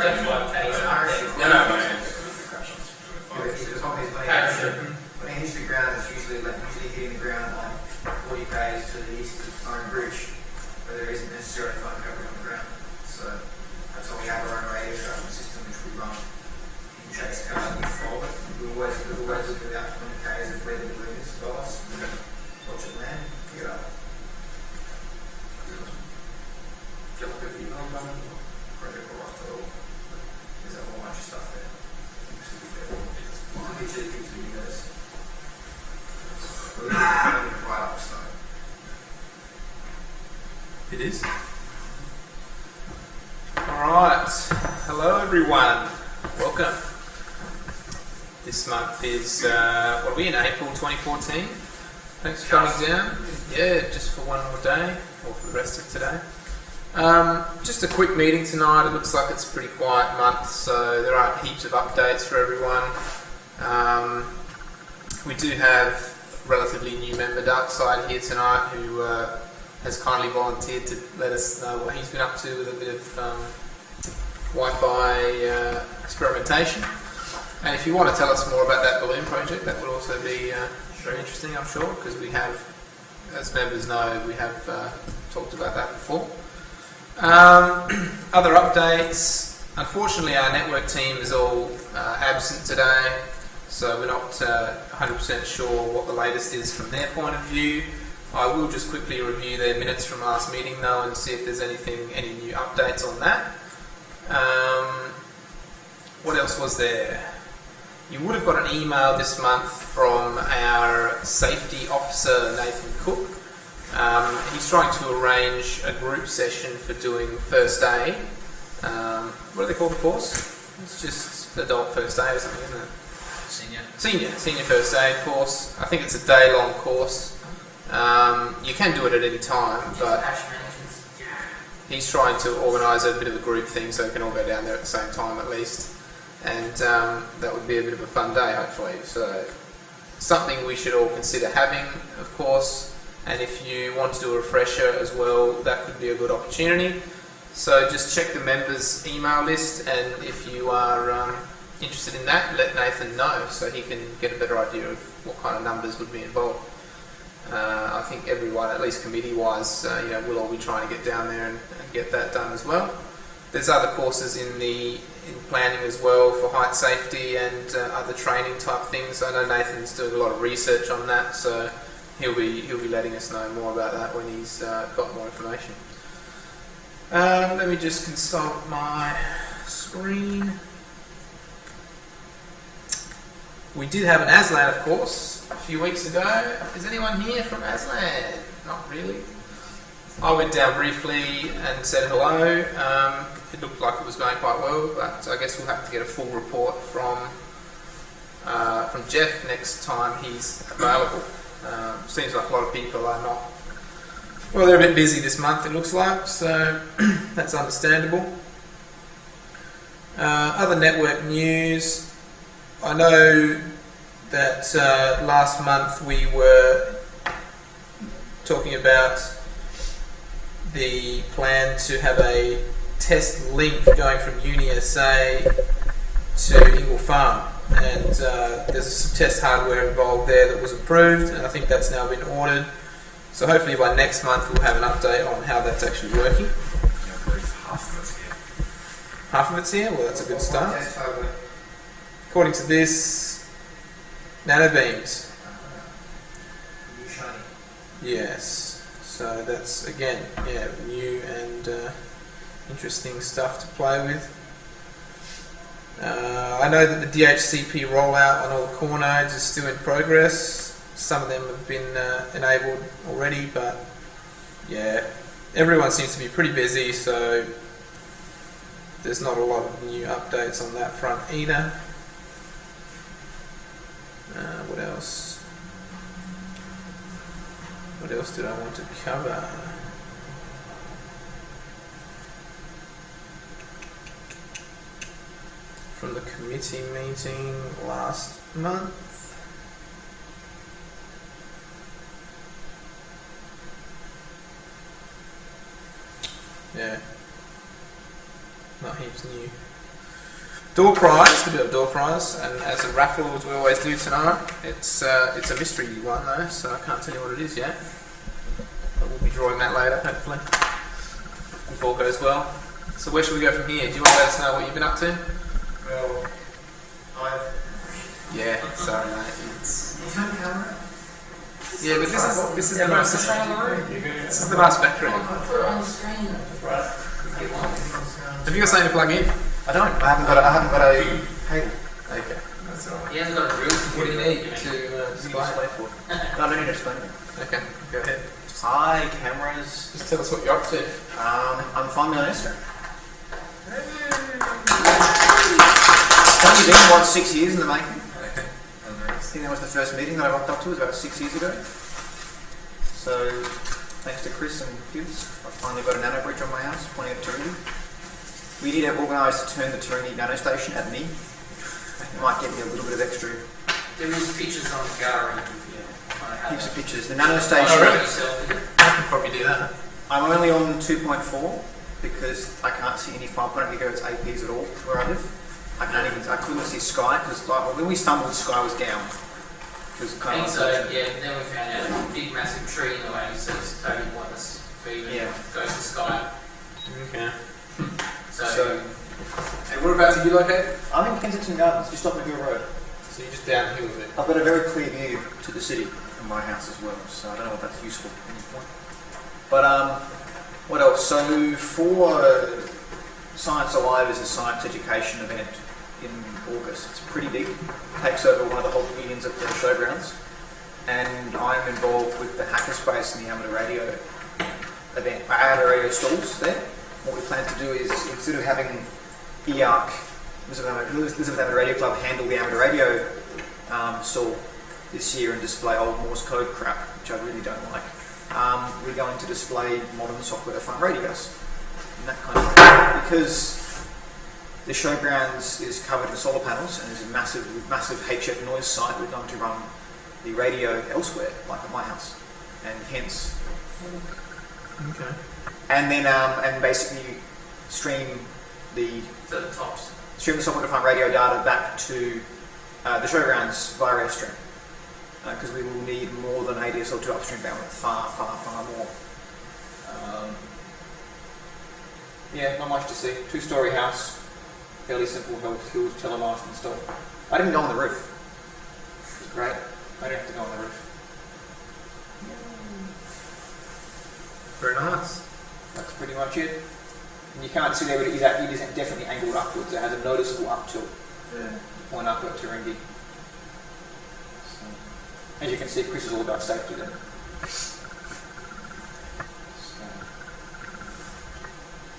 When it hits the ground, it's usually hitting the ground like 40 k's to the east of Iron Bridge, where there isn't necessarily foam coverage on the ground. So that's why we have our own radio tracking system, which we run in chase cars and we follow it. We always look at about 20 k's of weather between us, guys. Watch it land, pick it up. Get like a video on Project Rock. There's a whole bunch of stuff there. It is. Alright, hello everyone, welcome. This month is, what are we in, April 2014? Thanks for coming down. Yeah, just for one more day, or for the rest of today. Just a quick meeting tonight. It looks like it's a pretty quiet month, so there aren't heaps of updates for everyone. We do have a relatively new member, Darkside, here tonight, who has kindly volunteered to let us know what he's been up to with a bit of Wi-Fi experimentation. And if you want to tell us more about that balloon project, that would also be very interesting, I'm sure, because we have, as members know, we have talked about that before. Other updates. Unfortunately, our network team is all absent today, so we're not 100% sure what the latest is from their point of view. I will just quickly review their minutes from last meeting though and see if there's any new updates on that. What else was there? You would have got an email this month from our safety officer, Nathan Cook. He's trying to arrange a group session for doing first aid. What do they call the course? It's just adult first aid or something, isn't it? Senior first aid course. I think it's a day-long course. You can do it at any time, but he's trying to organise a bit of a group thing so we can all go down there at the same time at least. And that would be a bit of a fun day, hopefully. So something we should all consider having, of course. And if you want to do a refresher as well, that could be a good opportunity. So just check the members' email list, and if you are interested in that, let Nathan know so he can get a better idea of what kind of numbers would be involved. I think everyone, at least committee-wise, will all be trying to get down there and get that done as well. There's other courses in planning as well for height safety and other training type things. I know Nathan's doing a lot of research on that, so he'll be letting us know more about that when he's got more information. Let me just consult my screen. We did have an Aslan, of course, a few weeks ago. Is anyone here from Aslan? Not really. I went down briefly and said hello. It looked like it was going quite well, but I guess we'll have to get a full report from Jeff next time he's available. Seems like a lot of people are not. Well, they're a bit busy this month, it looks like, so that's understandable. Other network news. I know that last month we were talking about the plan to have a test link going from UniSA to Ingle Farm, and there's some test hardware involved there that was approved, and I think that's now been ordered. So hopefully by next month we'll have an update on how that's actually working. Half of it's here? Well, that's a good start. According to this, nanobeams. Yes. So that's, again, new and interesting stuff to play with. I know that the DHCP rollout on all the core nodes is still in progress. Some of them have been enabled already, but yeah, everyone seems to be pretty busy, so there's not a lot of new updates on that front either. What else? What else did I want to cover? From the committee meeting last month. Yeah, not heaps new. Door prize, we do have door prize, and as a raffle as we always do tonight, it's a mystery one though, so I can't tell you what it is yet. But we'll be drawing that later, hopefully, if all goes well. So where should we go from here? Do you want to let us know what you've been up to? Well, Yeah, sorry mate. Is that camera? Yeah, but this is the most this is the most factory. Put it on the screen. Have you got something to plug in? I don't. I haven't got a cable. Okay. That's all right. He hasn't got a drill. What do you need to display? No, I don't need to explain it. Okay, go ahead. Hi, cameras. Just tell us what you're up to. I'm finally on Instagram. Only been, what, 6 years in the making? I think that was the first meeting that I rocked up to, it was about 6 years ago. So, thanks to Chris and Hughes, I finally got a nano bridge on my house, pointing at Taringi. We need to organise to turn the Taringi nano station at me. It might get me a little bit of extra. There is pictures on the gallery. Heaps of pictures. The nano station. I can probably do that. I'm only on 2.4 because I can't see any 5.8 gigahertz APs at all where I live. I couldn't see Sky because when we stumbled, Sky was down. It was kind of So yeah, then we found out a big massive tree in the way, so it's totally pointless for even go to Sky. Okay. So and whereabouts are you located? I'm in Kensington Gardens, just off McGill Road. So you're just downhill a bit. I've got a very clear view to the city from my house as well, so I don't know if that's useful at any point. But what else? So for Science Alive is a science education event in August. It's pretty big. It takes over one of the whole pavilions at the showgrounds. And I'm involved with the Hackerspace and the Amateur Radio event, Amateur Radio stalls there. What we plan to do is, instead of having EARC, Elizabeth Amateur Radio Club, handle the amateur radio stall this year and display old Morse code crap, which I really don't like. We're going to display modern software-defined radios and that kind of thing. Because the showgrounds is covered in solar panels and there's a massive HF noise site, we're going to run the radio elsewhere, like at my house, and hence. Okay. And then and basically stream the software-defined radio data back to the showgrounds via Airstream. Because we will need more than ADSL2 upstream bandwidth, far more. Yeah, not much to see. 2-story house, fairly simple Hills telemast installed. I didn't go on the roof. It was great. I didn't have to go on the roof. Very nice. That's pretty much it. And you can't see there, but it is definitely angled upwards. It has a noticeable up tilt. Point up at Taringi. So, as you can see, Chris is all about safety then. So.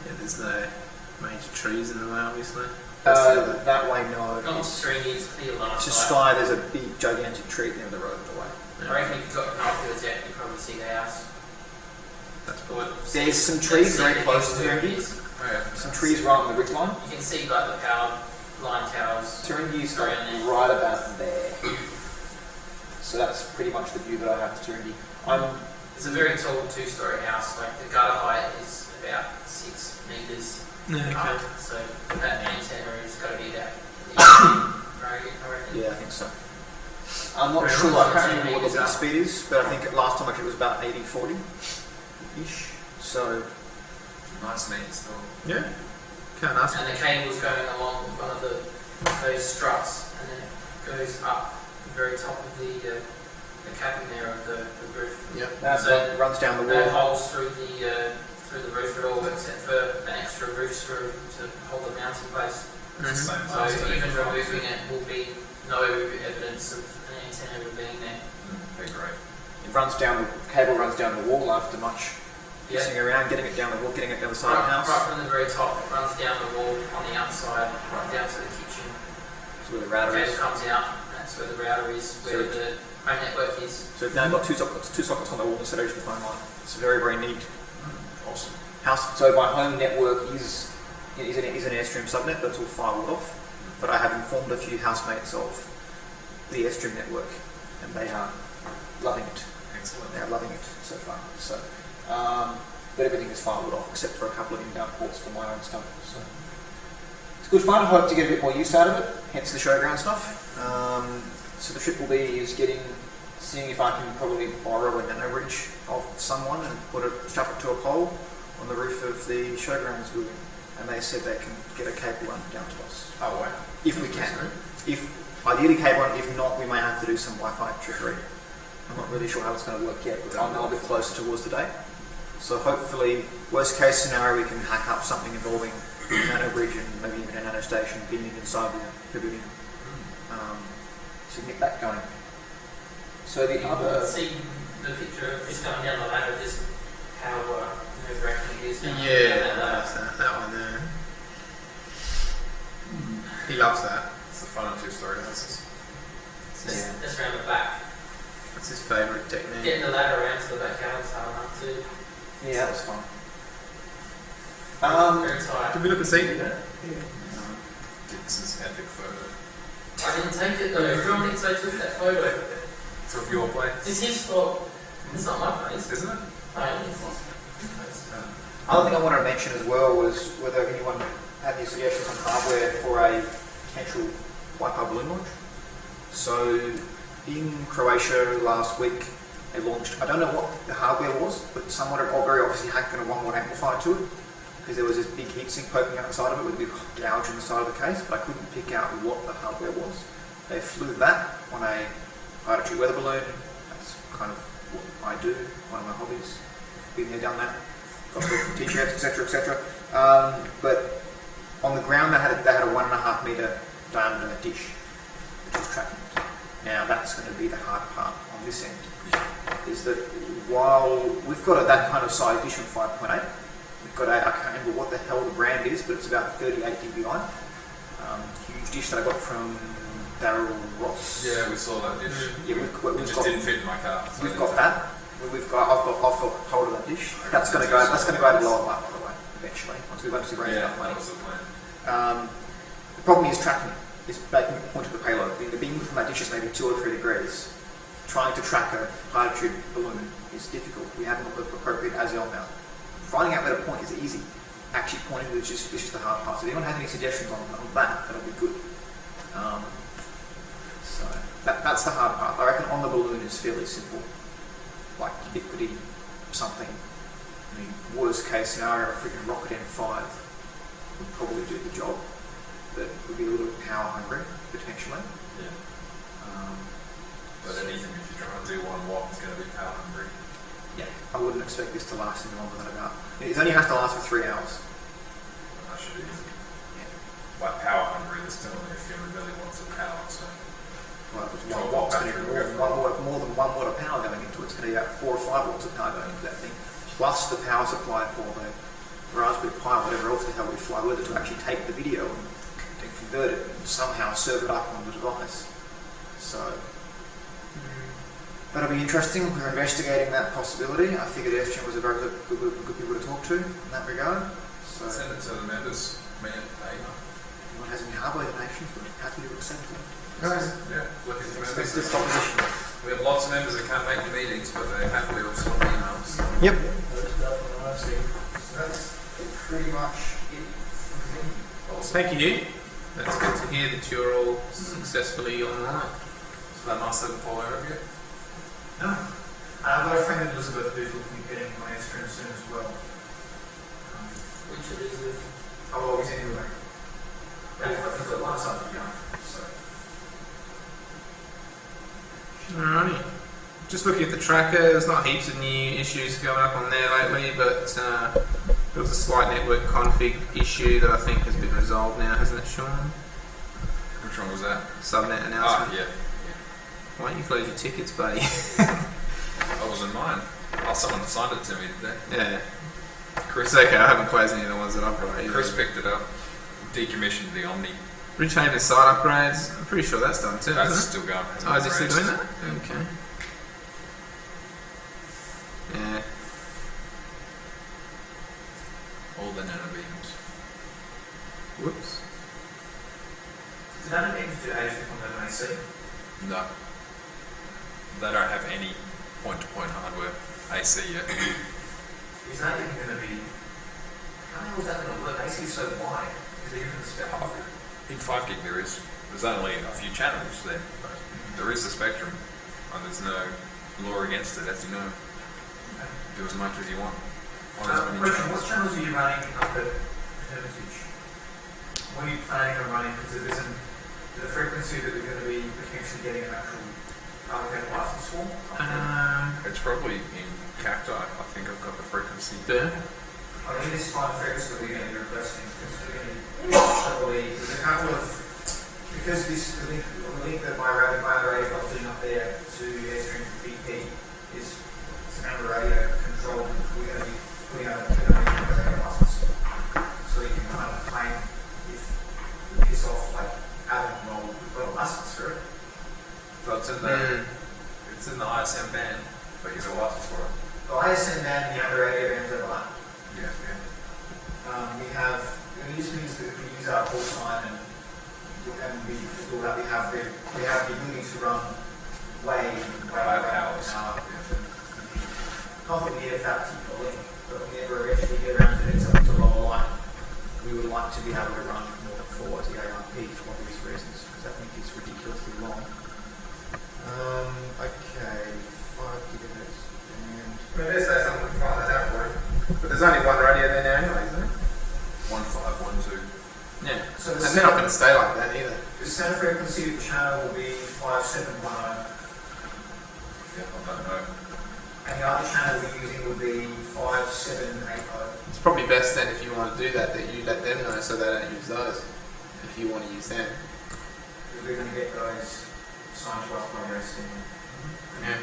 Yeah, there's no major trees in the way, obviously. That way, no. not Taringi, it's clear last To Sky, there's a big, gigantic tree at the end of the road the way. I reckon if you've got binoculars out, you can probably see the house. That's good. There's some trees very close to Taringi. Oh, yeah. Some trees right on the ridge line. You can see like the power line towers. Taringi's Right like there. right about there. So that's pretty much the view that I have to Taringi. It's a very tall 2-story house. Like the gutter height is about 6 meters. Okay. So that antenna has got to be about right, I reckon. Yeah, I think so. I'm not Very sure, nice. I can't remember what the Meters up. speed is, but I think last time it was about 80-40-ish. So, Nice neat install. Yeah. Can't ask. And the cable's going along one of those struts, and then it goes up the very top of the capping there of the roof. Yep. that So runs down the No wall. holes through the roof at all, except for an extra roof screw to hold the mount in place. It's the same So size. even removing it will be no evidence of an antenna being there. They're great. It runs down, the cable runs down the wall after much pissing around, getting it down the wall, getting it down the side of the Right, house. right from the very top, it runs down the wall on the outside, right down to the kitchen. That's where the router Cable is. comes out, that's where the router is, where the home network is. So we've now got two sockets on the wall instead of just the phone line. It's very, very neat. Awesome. House. So my home network is an Airstream subnet, but it's all firewalled off. But I have informed a few housemates of the Airstream network, and they are loving it. Excellent. They are loving it so far. So, but everything is firewalled off except for a couple of inbound ports for my own stuff. So it's good fun. I hope to get a bit more use out of it, hence the showground stuff. So the trick will be seeing if I can probably borrow a nano bridge of someone and strap it to a pole on the roof of the showgrounds building. And they said they can get a cable run down to us. Oh, wow. If we can. If ideally cable run, if not, we may have to do some Wi-Fi trickery. I'm not really sure how it's going to work yet, but I'll know a bit closer towards the date. So hopefully, worst case scenario, we can hack up something involving nano bridge and maybe even a nano station being inside the pavilion. So get that going. So the other... See the picture of just going down the ladder, just how nerve-wracking it is. Going down Yeah, that ladder. that one there. He loves that. It's the fun of two-story houses. Just around the back. That's his favourite technique. Getting the ladder around to the backyard is hard enough too. Yeah, that was fun. Very tight. Did we look and see? Dix's epic photo. I didn't take it though. Everyone thinks I took that photo. It's of your place, It's his fault. It's not my place. isn't it? Other thing I wanted to mention as well was whether anyone had any suggestions on hardware for a potential Wi-Fi balloon launch. So in Croatia last week, they launched, I don't know what the hardware was, but someone had very obviously hacked in a 1-watt amplifier to it, because there was this big heatsink poking out the side of it with a big gouge in the side of the case, but I couldn't pick out what the hardware was. They flew that on a high-altitude weather balloon. That's kind of what I do, one of my hobbies. Been there, done that. Got t-shirts, etc., etc. But on the ground, they had a 1.5 metre diameter dish, which was tracking it. Now that's going to be the hard part on this end, is that while we've got that kind of size dish on 5.8, we've got I can't remember what the hell the brand is, but it's about 38 dBi. Huge dish that I got from Daryl Ross. Yeah, we saw that dish. Yeah, It just didn't fit in my car. So We've got that. I've got hold of that dish. That's going to go. That's going to go to lower part, by the way, eventually. Once we raise Yeah, enough that money. was the plan. The problem is tracking it. Is making it point to the payload. The beam from that dish is maybe 2 or 3 degrees. Trying to track a high altitude balloon is difficult. We haven't got the appropriate azimuth now. Finding out where to point is easy. Actually pointing is just the hard part. So if anyone has any suggestions on that, that'll be good. So that's the hard part. I reckon on the balloon is fairly simple. Like ubiquity, something. I mean, worst case scenario, a freaking Rocket M5 would probably do the job. That would be a little bit power hungry, potentially. Yeah. But anything, if you're trying to do 1 watt, is going to be power hungry. Yeah. I wouldn't expect this to last any longer than about... It only has to last for 3 hours. That should be easy. Yeah. Like power hungry, there's still only a few milliwatts of power, so Well, if it's 12 1 watt, it's going battery to will be go more than 1 watt of power going into it. It's going to be about 4 or 5 watts of power going into that thing, plus the power supply for the Raspberry Pi, whatever else the hell we fly with it, to actually take the video and convert it and somehow serve it up on the device. So that'll be interesting. We're investigating that possibility. I figured Airstream was a very good people to talk to in that regard. So if send it to the members, me and Ava. anyone has any hardware donations, we're happy to accept them. Yeah, look at the members. Expensive proposition. We have lots of members that can't make the meetings, but they happily respond to emails. Yep. So that's pretty much it from me. Thank you. That's good to hear that you're all successfully online. So that nice little fall out of you. No. I've got a friend Elizabeth who's looking at getting my Airstream soon as well. Which it is. Oh, he's anyway. I've got lots of them, so. Alrighty. Just looking at the tracker, there's not heaps of new issues going up on there lately, but there was a slight network config issue that I think has been resolved now, hasn't it, Sean? Which one was that? Subnet announcement. Yeah. Why don't you close your tickets, buddy? That wasn't mine. Oh, someone signed it to me today. Yeah. It's okay, I haven't closed any of the ones that I've got either. Chris picked it up, decommissioned the Omni. Rich Haven site upgrades, I'm pretty sure that's done too, That's isn't it? still going. hasn't Oh, is it still raised. doing that? Okay. Yeah. All the nanobeams. Whoops. Does that need to do Asia on the AC? No. They don't have any point-to-point hardware AC yet. Is that even going to be... How the hell is that going to work? AC is so wide. Is there isn't a spectrum. In 5 gig there's only a few channels there, but there is a spectrum, and there's no law against it, as you know. Do as much as you want on as many Question, what channels. channels are you running up at Hermitage? What are you planning on running? Because there isn't the frequency that we're going to be potentially getting an actual allocated license for. It's probably in Cacti. I think I've got the frequency. Yeah. I think this time frequency that we're going to be requesting, because we're going to probably, there's a couple of, because the link that my radio got putting up there to Airstream BP is it's an amber radio controlled, we're going to be putting out a radio license. So you can kind of claim if you piss off like Adam, well, we've got a license for it. So it's in the ISM band, but you get a license for it. The ISM band and the amber radio bands are aligned. Yeah. It just means that if we use our call sign and we build up, we have the ability to run way hours. Not that we have that particular link, but we never eventually get around to it to roll line. We would like to be able to run more than 4 TARP for obvious reasons, because I think it's ridiculously long. Okay, 5 gigahertz and Maybe say something to find that out for you. But there's only one radio there now anyway, isn't there? 1512. Yeah. so And they're not going to stay like that either. the center frequency of the channel will be 5710. Yeah, I don't know. And the other channel we're using will be 5780. It's probably best then if you want to do that you let them know so they don't use those. If you want to use them. Because we're going to get those signed to us by very soon. Yeah.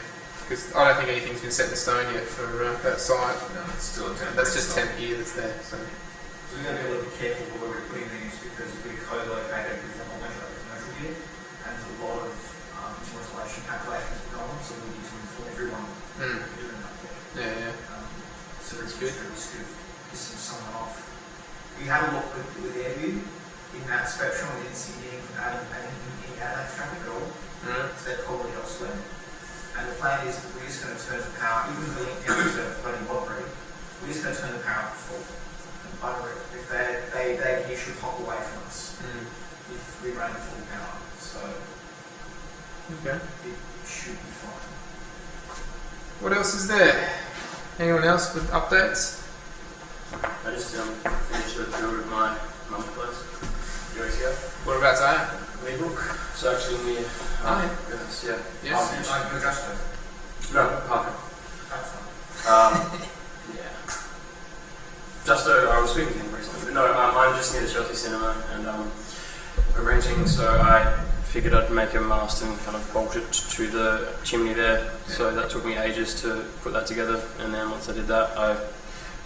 Because I don't think anything's been set in stone yet for that site. No, it's still a 10. That's just temp gear that's there. So. So we're going to be a little bit careful where we're putting these because we're co-located with the commercial gear and there's a lot of insulation calculations going on, so we need to inform everyone Mm. what we're doing up there. Yeah. So That's it's good. good. Risk of pissing someone off. We had a look with Airview in that spectrum. We didn't see anything from any ADAC traffic at all. Mm. So they're probably elsewhere. And the plan is we're just going to turn the power, even the link down to running Waterbury, we're just going to turn the power up to full. And by the way, if they should hop away from us Mm. if we run at full power. So Okay. it should be fine. What else is there? Anyone else with updates? I just finished a tour of my mum's place. Years ago. Whereabouts are Meadbrook. It's actually near. Oh, yeah. Yes, yeah. you? Yes. I'm Augusta. No, Parker. That's fine. Yeah. I was speaking to him recently. But no, I'm just near the Chelsea Cinema and we're renting, so I figured I'd make a mast and kind of bolt it to the chimney there. So that took me ages to put that together, and then once I did that, I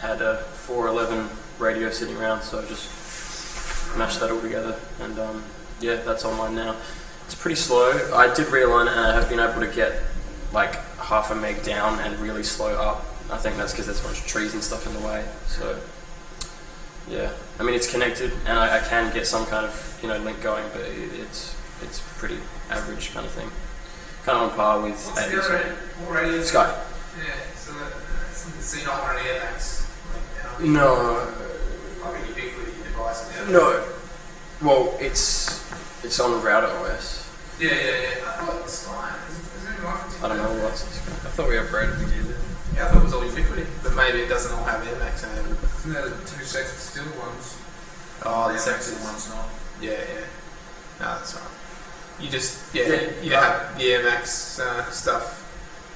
had a 411 radio sitting around, so I just mashed that all together, and yeah, that's on mine now. It's pretty slow. I did realign it, and I have been able to get like half a meg down and really slow up. I think that's because there's a bunch of trees and stuff in the way. So yeah, I mean it's connected, and I can get some kind of link going, but it's pretty average kind of thing. Kind of on par with What's the other radio? What radio is it? Sky. Yeah, so you're not on an AirMax? No, Like a ubiquity device? no. Well, it's on Router OS. Yeah. I thought it was fine. Is there any life? I don't know what. I thought we upgraded the gear. Yeah, I thought it was all ubiquity, but maybe it doesn't all have AirMax in it. Isn't there the 2 sexy still ones? Oh, the the sexy sexy ones not. Yeah. No, that's right. You just, Yeah, you have the AirMax stuff.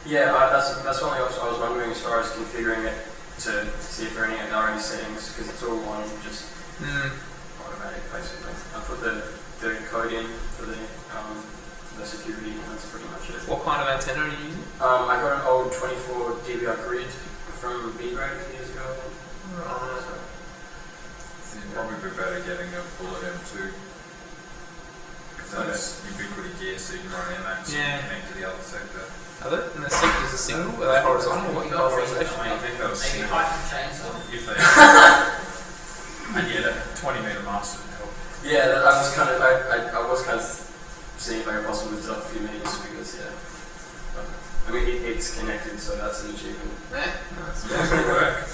Yeah, that's one thing I was wondering as far as configuring it to see if there are any settings, because it's all on just automatic basically. I put the code in for the security, and that's pretty much it. What kind of antenna are you using? I got an old 24 dBi grid from B-Grade a few years ago. So you'd probably be better getting a Bullet M2. Because that's ubiquity gear, so you can run AirMax Yeah. and connect to the other sector. Are they? And the sectors are single? Are they horizontal? What polarization? I think that was Maybe single. height chainsaw. If they and yet a 20 metre mast would help. Yeah, I was kind of seeing if I could possibly lift it up a few meters because I mean it's connected, so that's an achievement. Yeah, no, that's Good work.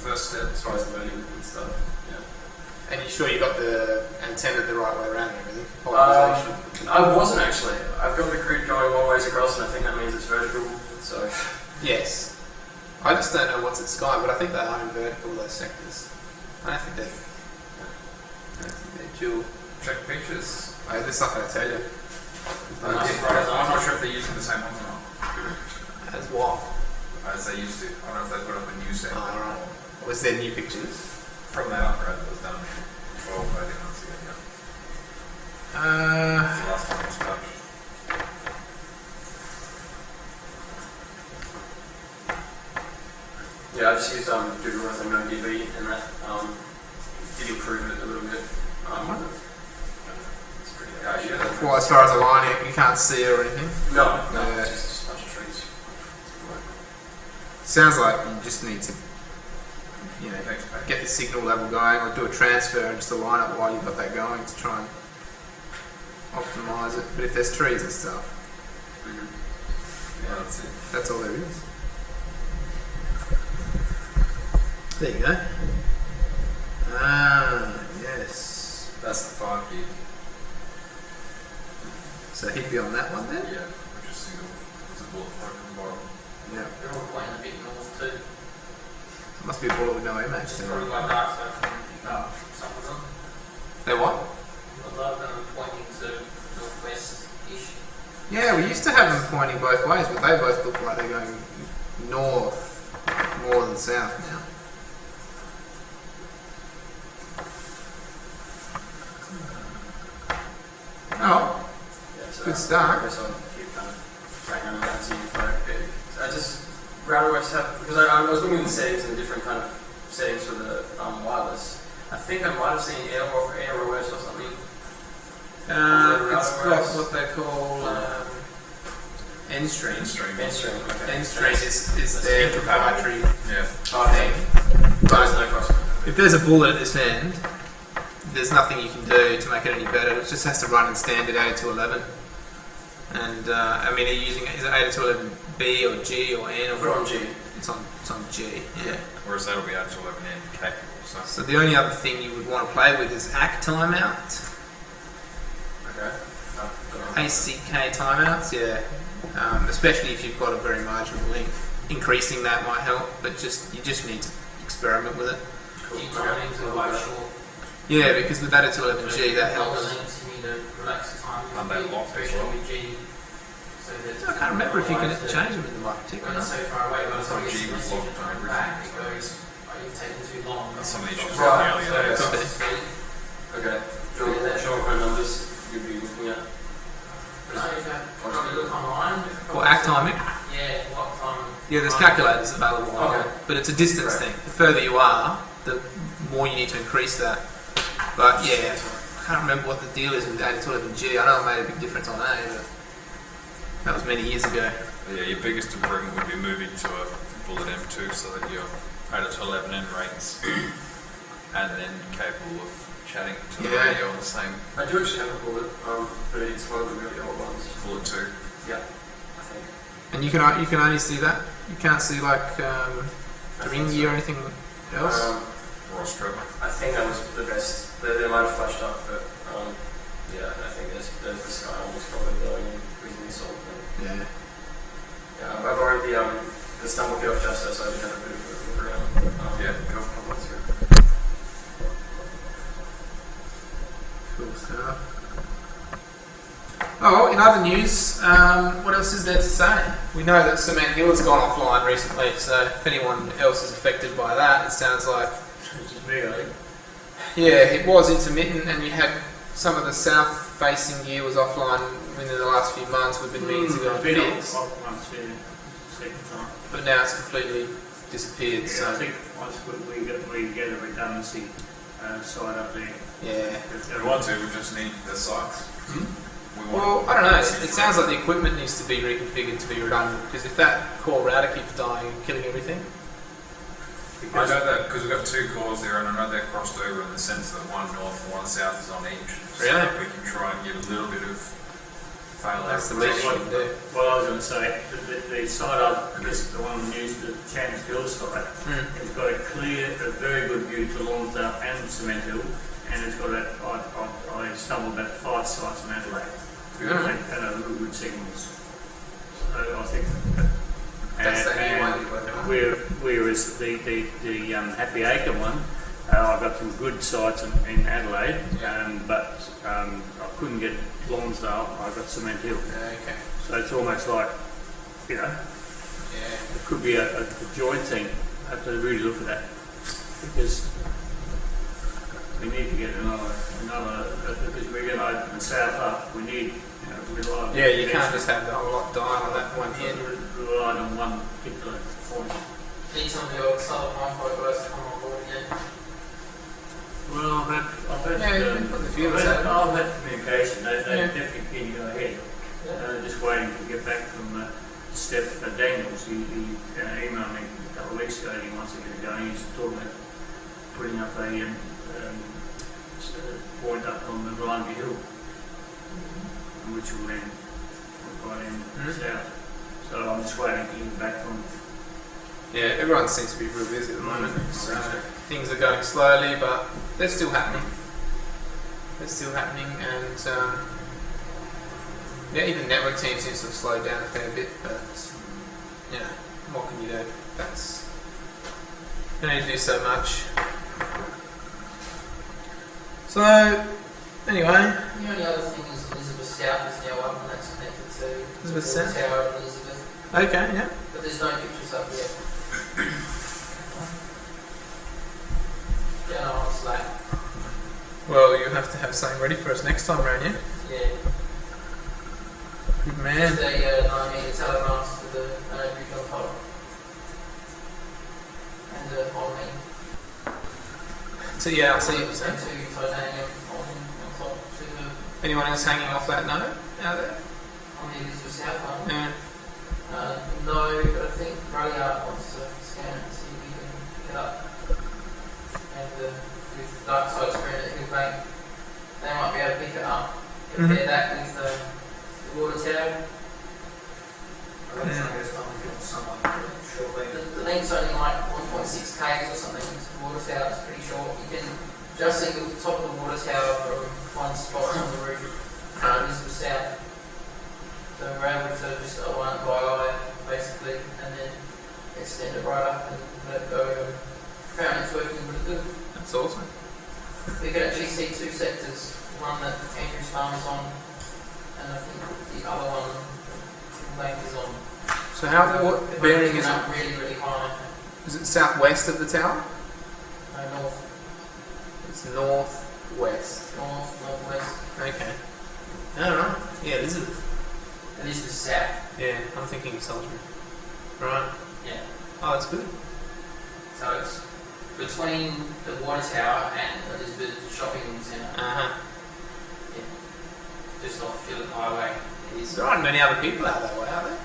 First step as far as learning and stuff. Yeah. And you sure you got the antenna the right way around and everything? Polarization. I wasn't actually. I've got the grid going long ways across, and I think that means it's vertical. So Yes. I just don't know what's at Sky, but I think they are in vertical, those sectors. I don't think they're dual. Check pictures. There's nothing to tell you. I'm not sure if they're using the same ones or not. As what? As they used to. I don't know if they put up a new set. Oh, right. Was there new pictures? From that upgrade that was done 12, 18 months ago. Yeah. That's the last time it was touched. yeah, I just used Google Earth and NoDB, and that did improve it a little bit. It's pretty good. Well, as far as aligning it, you can't see it or anything. No, Yeah. it's just a bunch of trees. Sounds like you just need to, you know, Thanks, mate. get the signal level going or do a transfer and just align it while you've got that going to try and optimise it. But if there's trees and stuff, Yeah, that's it. that's all there is. There you go. Ah, yes. That's the 5 gig. So he'd be on that one then? Yeah, which is single. It's a bullet point on the bottom. Yeah. They're all pointing a bit north too. Must be a bullet with no Which image is then. probably why dark side can pick up some of them. They're what? A lot of them are pointing to northwest-ish. Yeah, we used to have them pointing both ways, but they both look like they're going north more than south now. Oh, Yeah, so Good start. I guess I'll keep kind of tracking on that, seeing if I just Ground Awareness have, because I was looking at the settings and different kind of settings for the wireless. I think I might have seen Air OS or something. it's got what they call N-Stream. Mainstream. Okay. N-Stream is their proprietary Yeah. thing. There's But no crossover. if there's a bullet at this end, there's nothing you can do to make it any better. It just has to run in standard 802.11. And I mean, are you using is it 802.11B or G or N or Put it on G. It's on G. Yeah. Whereas that'll be out to 11N capable. So So the only other thing you would want to play with is ACK timeout, Okay. ACK timeouts. Yeah. Especially if you've got a very marginal link, increasing that might help. But you just need to experiment with it. Keep timing to low short. Yeah, because with that 802.11G that Longer helps. links, you need to relax the timing. And they lock as well. With G. So that I can't remember if you can change them in the mic tick or when it's not. so far away, by the time G you was see locked it on coming everything. back, it goes, oh, you've taken too long. that's some of the issues Right. in the earlier days. Could be. Okay. Show me phone numbers you'll be looking at. So if you probably look online. Or ACK timing. Yeah, what time? Yeah, there's calculators available. Okay. But it's a distance Right. thing. The further you are, the more you need to increase that. But yeah, I can't remember what the deal is with 802.11G. I know it made a big difference on A, but that was many years ago. Yeah, your biggest improvement would be moving to a bullet M2 so that you're 8 to 11N rates and then capable of chatting to the Yeah. radio on the same I do actually have a bullet, but it's one of the really old ones. bullet 2. Yeah, I think. And you can only see that. You can't see like Ringy or anything else. Ross Trevor. I think that was the best. They might have flashed up, but yeah, I think there's the Sky one was probably the only reasonably solid thing. Yeah. Yeah, I borrowed the Stumblefield of Justice, so I did have a bit of a look around. Yeah. a couple months ago. Cool stuff. Oh, in other news, what else is there to say? We know that Cement Hill has gone offline recently, so if anyone else is affected by that, it sounds like. Yeah, it was intermittent, and you had some of the south-facing gear was offline within the last few months. We've been meaning to go and fix, but now it's completely disappeared. Yeah, I So think once we get a redundancy side up there. yeah. If we want to, we just need the sites. We want Well, I don't know. It sounds like the equipment needs to be reconfigured to be redundant, because if that core router keeps dying and killing everything. I know that because we've got 2 cores there, and I know they're crossed over in the sense that one north and one south is on each. Really? So we can try and get a little bit of fail That's the over. least you can do. What I was going to say, the site I guess the one we used, the Chance Hill site, Mm. it's got a very good view to Lonsdale and Cement Hill, and it's got I stumbled about 5 sites in Adelaide, and a real good signals. So I think That's the new one you're working on. whereas the Happy Acre one, I've got some good sites in Adelaide, but I couldn't get Lonsdale. I got Cement Hill, Okay. so it's almost like, you know, Yeah. it could be a joint thing. I have to really look at that because we need to get another because we're going to open the south up. We need, you know, reliable. Yeah, you can't just have the whole lot die on that one hit. rely on one particular point. Need some of the old solar pump guys to come on board again. Well, I've had Yeah, you can put the feelers out. I've had communication. They Yeah. definitely keen to go ahead. Just waiting to get back from Steph Daniels. He emailed me a couple of weeks ago. He wants to get it going. He's talking about putting up a point up on the Blind Hill, which will then put right in south. So I'm just waiting to hear back from. Yeah, everyone seems to be real busy at the moment. So things are going slowly, but they're still happening. They're still happening, and yeah, even network teams seems to have slowed down a fair bit. But you know, what can you do? That's you don't need to do so much. So anyway, The only other thing is Elizabeth South is now up and that's connected to Elizabeth the South? Tower of Elizabeth, okay, yeah. but there's no pictures up yet. Down on Slack. Well, you have to have something ready for us next time round, yeah. Yeah. Good man. They 9-metre telegraphs to the bridge on top. And the holding. So yeah, I'll see you. And 2 titanium holding on top to the Anyone else hanging off that note out there? on the Elizabeth South one. Yeah. No, but I think Rudyard wants to scan it and see if he can pick it up. And with dark side screen at Hillbank, they might be able to pick it up. Compare that with the water tower. I'm going to try and get on with someone shortly. The link's only like 1.6 k's or something. The water tower is pretty short. You can just see the top of the water tower from one spot on the roof. Elizabeth South. So we're able to just run it by eye, basically, and then extend it right up and let it go. Apparently it's working pretty good. That's awesome. We can actually see 2 sectors. One that Andrew's farm is on, and I think the other one, Lake is on. So what bearing is up it? really, really high. Is it southwest of the tower? No, north, It's northwest. northwest. Okay. Alright. Yeah, Elizabeth. Elizabeth South. Yeah, I'm thinking Salisbury. Right. Yeah. Oh, that's good. So it's between the water tower and Elizabeth Shopping Centre. Uh-huh. Just off Phillip Highway. It is. There aren't many other people out that way, are there?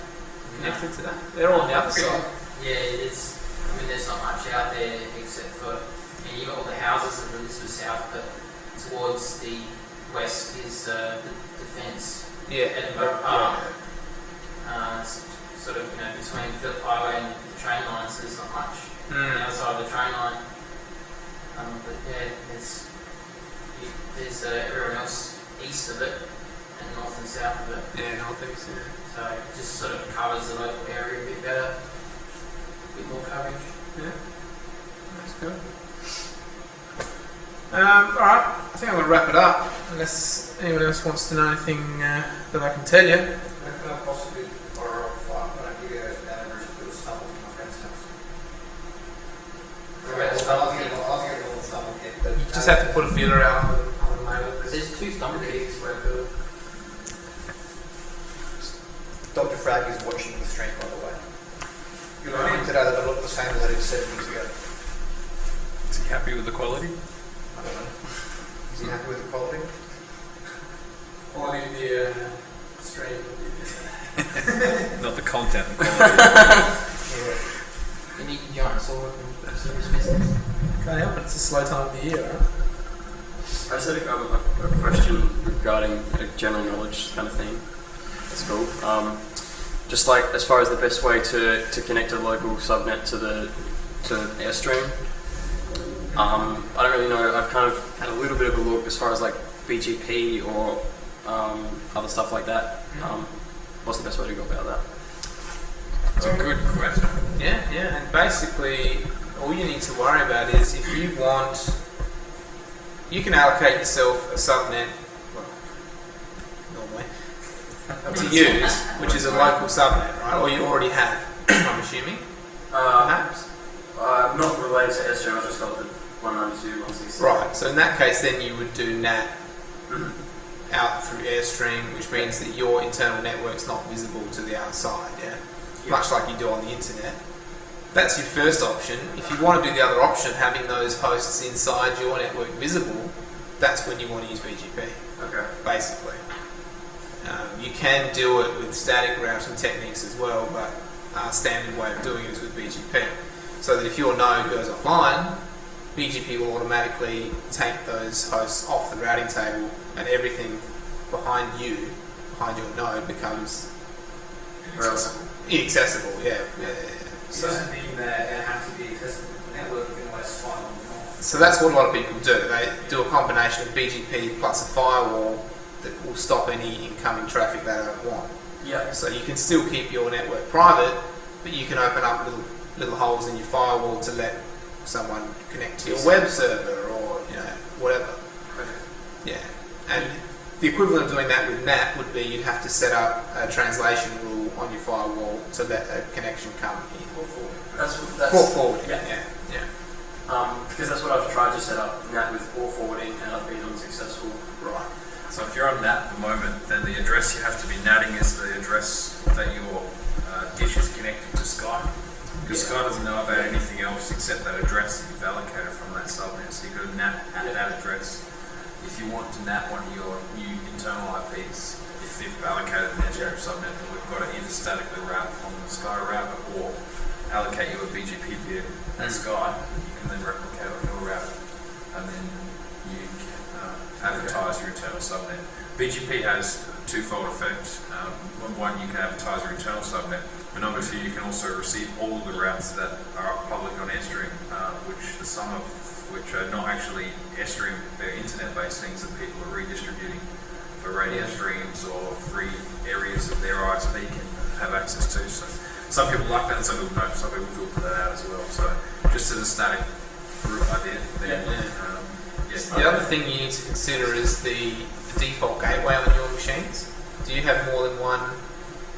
Connected to that? They're all on the other side. Yeah, it is. I mean, there's not much out there except for, you've got all the houses of Elizabeth South, but towards the west is the Defence, Yeah. Edinburgh Park. It's sort of, between Phillip Highway and the train line, so there's not much on the Mm. other side of the train line. But yeah, there's everyone else east of it and north and south of it. Yeah, northeast, yeah. So it just sort of covers the local area a bit better, a bit more coverage. Yeah. That's good. Alright, I think I'm going to wrap it up, unless anyone else wants to know anything that I can tell you. Can I possibly borrow a flight when I give you an average to stumble to my friend's house? I'll get a little stumble kit. But You just have to put a feeler out on the mail. There's 2 stumble kits. Dr. Frag is watching the stream, by the way. You'll find today that I look the same as I did 7 years ago. Is he happy with the quality? I don't know. Is he happy with the quality? Quality of the stream. Not the content, the quality. You need a giant sword and serious business. Can't help it, it's a slow time of the year, right? I just had a question regarding general knowledge kind of thing. That's cool. Just like as far as the best way to connect a local subnet to Airstream, I don't really know. I've kind of had a little bit of a look as far as like BGP or other stuff like that. What's the best way to go about that? It's a good question. Yeah, and basically all you need to worry about is if you want, you can allocate yourself a subnet, well, normally, to use, which is a local subnet, right? Or you already have, I'm assuming, perhaps? Not related to Airstream, I've just got the 192.168. Right, so in that case then you would do NAT out through Airstream, which means that your internal network's not visible to the outside, yeah? Much like you do on the internet. That's your first option. If you want to do the other option, having those hosts inside your network visible, that's when you want to use BGP, Okay. basically. You can do it with static routing techniques as well, but our standard way of doing it is with BGP. So that if your node goes offline, BGP will automatically take those hosts off the routing table and everything behind your node becomes inaccessible, yeah. It doesn't mean that it has to be accessible to the network, you can always find on the north. So that's what a lot of people do. They do a combination of BGP plus a firewall that will stop any incoming traffic they don't want. Yeah. So you can still keep your network private, but you can open up little holes in your firewall to let someone connect to your web server or whatever. Yeah, and the equivalent of doing that with NAT would be you'd have to set up a translation rule on your firewall to let a connection come in. That's Port forward. Yeah. Because that's what I've tried to set up NAT with port forwarding, and I've been unsuccessful. Right. So if you're on NAT at the moment, then the address you have to be natting is the address that your dish is connected to Sky. Because Sky doesn't know about anything else except that address that you've allocated from that subnet. So you've got to NAT at that address. If you want to NAT one of your new internal IPs, if you've allocated an Airstream subnet, then we've got to either statically route on the Sky router or allocate you a BGP peer at Sky. You can then replicate on your router, and then you can advertise your internal subnet. BGP has a twofold effect. One, you can advertise your internal subnet, but number two, you can also receive all of the routes that are public on Airstream, which the sum of which are not actually Airstream, they're internet-based things that people are redistributing for radio streams or free areas of their ISP can have access to. So some people like that, and some people don't. Some people filter that out as well. So just as a static route idea, then, The other thing you need to consider is the default gateway on your machines. Do you have more than one?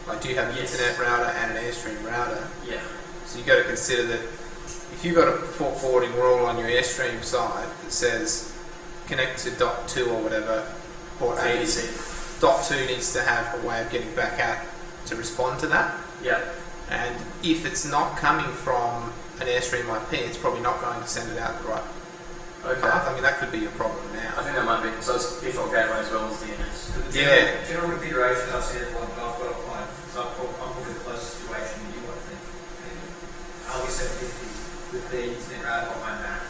Like, do you have an internet router and an Airstream router? Yeah. So you've got to consider that if you've got a port forwarding rule on your Airstream side that says connect to .2 or whatever, port 80, .2 needs to have a way of getting back out to respond to that. Yeah. And if it's not coming from an Airstream IP, it's probably not going to send it out the right path. I mean, that could be a problem now. I think that might be. So it's default gateway as well as DNS. Yeah. General configuration, I've seen it one, but I've got a client, so I'm probably the closest situation you want to think. I'll be 750 with the internet router on my Mac.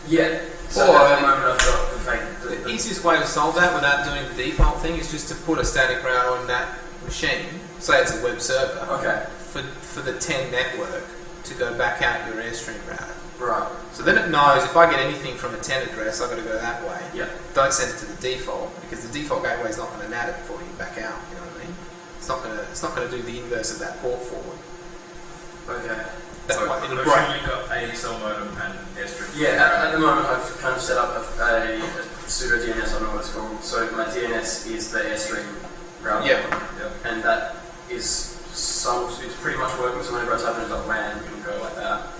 Yeah. So Or at the moment I've got the fake. The easiest way to solve that without doing the default thing is just to put a static router on that machine, say it's a web server, Okay. for the 10 network to go back out your Airstream router. Right. So then it knows if I get anything from a 10 address, I've got to go that way. Yeah. Don't send it to the default, because the default gateway is not going to NAT it for you back out. You know what I mean? It's not going to do the inverse of that port forward. Okay. That So way I've it'll break. you've got ADSL modem and Airstream. Yeah. At the moment I've kind of set up a pseudo DNS. I don't know what it's called. So my DNS is the Airstream router. Yeah. And that is it's pretty much working. So whenever I type in .WAN, it can go like that.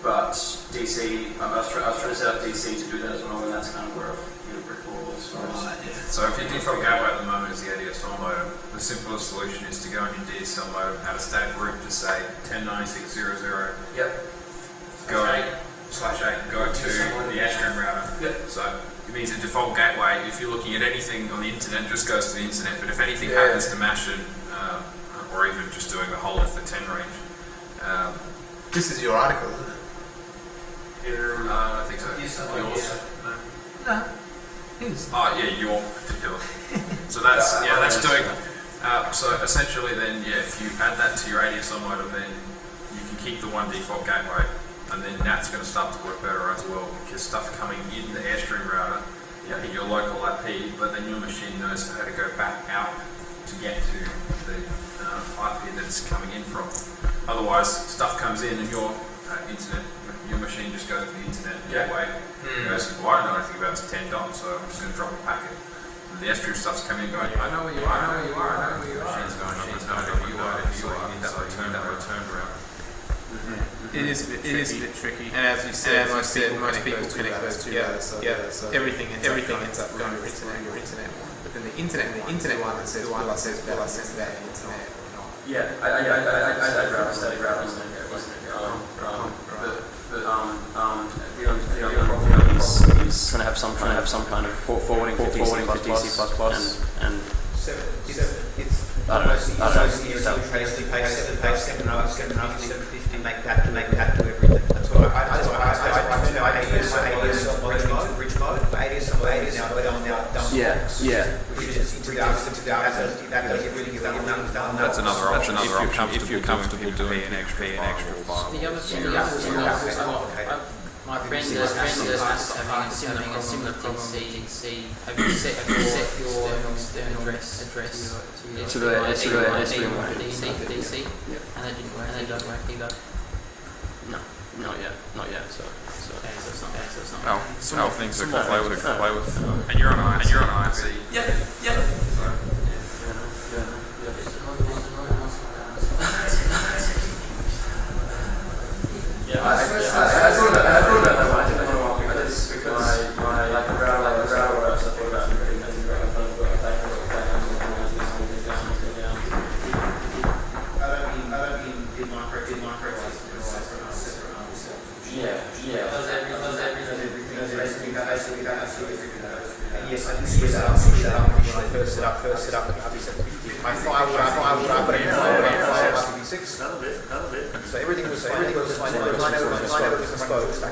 But DC, I was trying to set up DC to do that as well, and that's kind of where I've hit a brick wall as far as. So if your default gateway at the moment is the ADSL modem, the simplest solution is to go on your DSL modem, add a static group to say 1096.0.0. Yep. Go /8, go to the Airstream router. Yep. So it means the default gateway, if you're looking at anything on the internet, just goes to the internet. But if anything happens to mash it, or even just doing the whole of the 10 range, This is your article, isn't it? I think so. Yes, Yours? No. His. Oh yeah, your particular. So that's that's doing So essentially then, yeah, if you add that to your ADSL modem, then you can keep the one default gateway, and then NAT's going to start to work better as well, because stuff coming in the Airstream router, you hit your local IP, but then your machine knows how to go back out to get to the IP that it's coming in from. Otherwise, stuff comes in and your internet, your machine just goes to the internet gateway. Goes, well, I don't know anything about it's 10 dots, so I'm just going to drop a packet. And the Airstream stuff's coming in going, I know where you are, I know where you are, I know where you are. Machine's going, you are, you need that returned around. It is a bit tricky, and as you said, most people connect those together. So everything ends up going to your internet one. But then the internet one that says blah says blah says that internet or not. Yeah, I'd rather say rather than the problem is trying to have some kind of forwarding for DC++, and I don't know, make that do everything. That's what I do. ADSL mode, bridge mode. ADSL now. Yeah. That's another option if you're comfortable doing an extra file. The other thing my friend is having a similar DC. Have you set your external address to the Airstream for DC? And they don't work either. No, not yet. So it's not. Oh, small things to play with. And you're on IMC. Yeah. I thought about that. I didn't want to walk this because my router works. I thought about Yes, I can see that. I'll see that up when I first set up. My firewall, but I can IPv6. None of it. So everything was fine. Everything was exposed.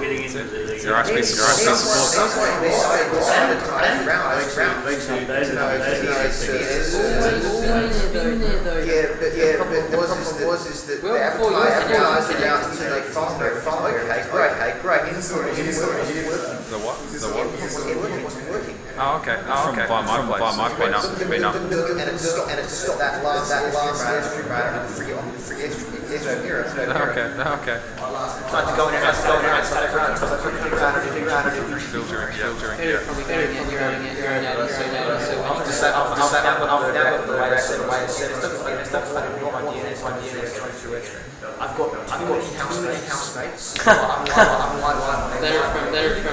Getting into the. Your IP support. The what? It wasn't working. Oh, okay. Via my place. Been up. And it stopped that last Airstream router free Airstream mirror. Okay. Tried to go in and Filtering. Probably going your own ADSL. I'll just say, I'll download the way I said it. It's not funny. My DNS 22 Airstream. I've got housemates. They're from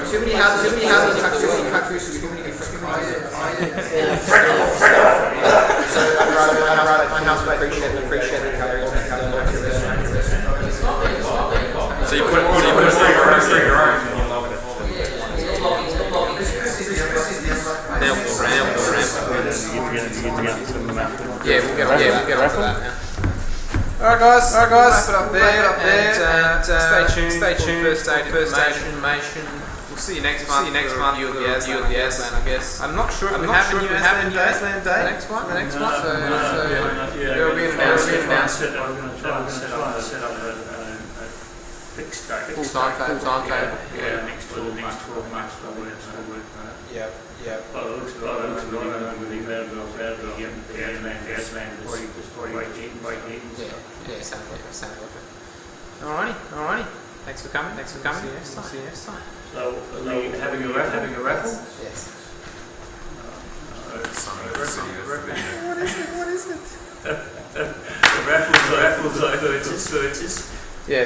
Too many houses in countries, too many different kinds of. So I'd rather my housemate appreciate the So you put it your own. Yeah, we'll get on to that now. Alright guys, wrap it up there, and stay tuned for first aid information. We'll see you next month. You'll be Aslan, I guess. I'm not sure if we have a new Aslan Day. The next one. So there'll be an announcement. I'm going to try and set up a fixed date. Full timetable. Yeah, next 12 months we'll work. Yeah. Well, it looks like I'm really bad about the Aslan break even. Yeah, sounds like it. Alrighty. Thanks for coming. See you next time. So, are we having a raffle? Yes. What is it? The raffle's over. It's Yeah.